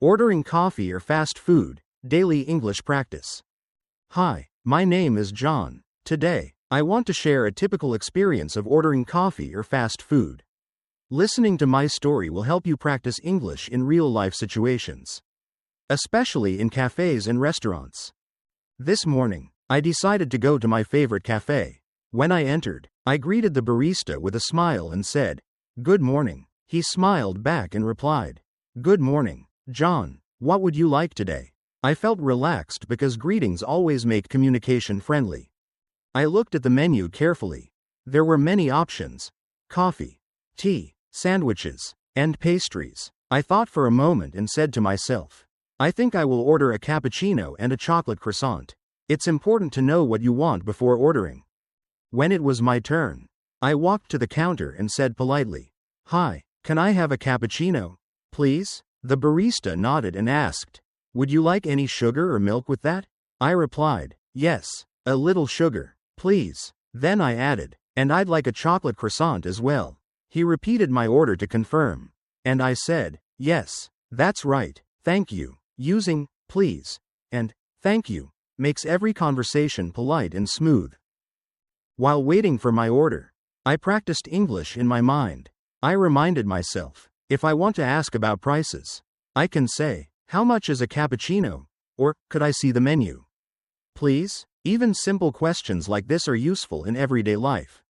Ordering coffee or fast food, daily English practice. Hi, my name is John. Today, I want to share a typical experience of ordering coffee or fast food. Listening to my story will help you practice English in real-life situations, especially in cafes and restaurants. This morning, I decided to go to my favorite cafe. When I entered, I greeted the barista with a smile and said, "Good morning." He smiled back and replied, "Good morning, John. What would you like today?" I felt relaxed because greetings always make communication friendly. I looked at the menu carefully. There were many options: coffee, tea, sandwiches, and pastries. I thought for a moment and said to myself, I think I will order a cappuccino and a chocolate croissant. It's important to know what you want before ordering. When it was my turn, I walked to the counter and said politely, "Hi, can I have a cappuccino, please?" The barista nodded and asked, "Would you like any sugar or milk with that?" I replied, "Yes, a little sugar, please." Then I added, "And I'd like a chocolate croissant as well." He repeated my order to confirm, and I said, "Yes, that's right, thank you." Using please and thank you makes every conversation polite and smooth. While waiting for my order, I practiced English in my mind. I reminded myself, if I want to ask about prices, I can say, "How much is a cappuccino?" Or, "Could I see the menu, please?" Even simple questions like this are useful in everyday life.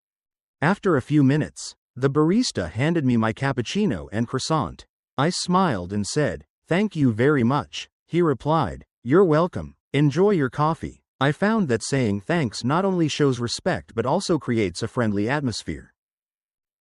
After a few minutes, the barista handed me my cappuccino and croissant. I smiled and said, "Thank you very much." He replied, "You're welcome. Enjoy your coffee." I found that saying thanks not only shows respect but also creates a friendly atmosphere.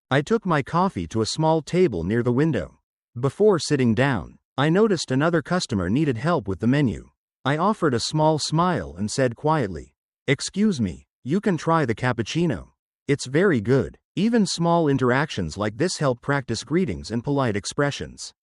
I took my coffee to a small table near the window. Before sitting down, I noticed another customer needed help with the menu. I offered a small smile and said quietly, "Excuse me, you can try the cappuccino. It's very good." Even small interactions like this help practice greetings and polite expressions.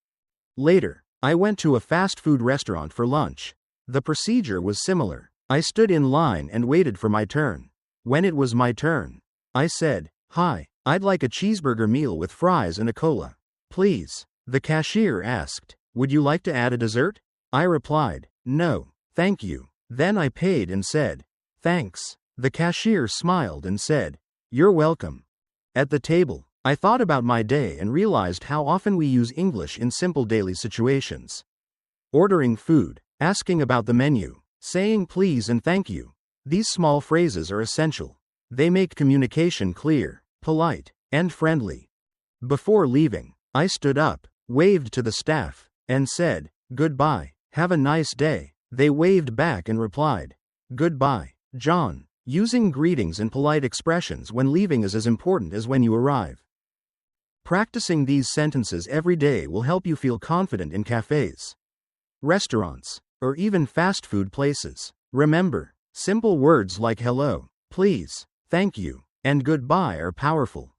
Later, I went to a fast food restaurant for lunch. The procedure was similar. I stood in line and waited for my turn. When it was my turn, I said, "Hi, I'd like a cheeseburger meal with fries and a cola, please." The cashier asked, "Would you like to add a dessert?" I replied, "No, thank you." Then I paid and said, "Thanks." The cashier smiled and said, "You're welcome." At the table, I thought about my day and realized how often we use English in simple daily situations. Ordering food, asking about the menu, saying please and thank you. These small phrases are essential. They make communication clear, polite, and friendly. Before leaving, I stood up, waved to the staff, and said, "Goodbye, have a nice day." They waved back and replied, "Goodbye, John." Using greetings and polite expressions when leaving is as important as when you arrive. Practicing these sentences every day will help you feel confident in cafes, restaurants, or even fast food places. Remember, simple words like hello, please, thank you, and goodbye are powerful.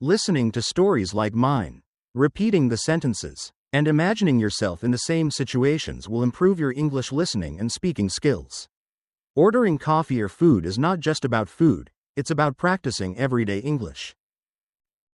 Listening to stories like mine, repeating the sentences, and imagining yourself in the same situations will improve your English listening and speaking skills. Ordering coffee or food is not just about food, it's about practicing everyday English.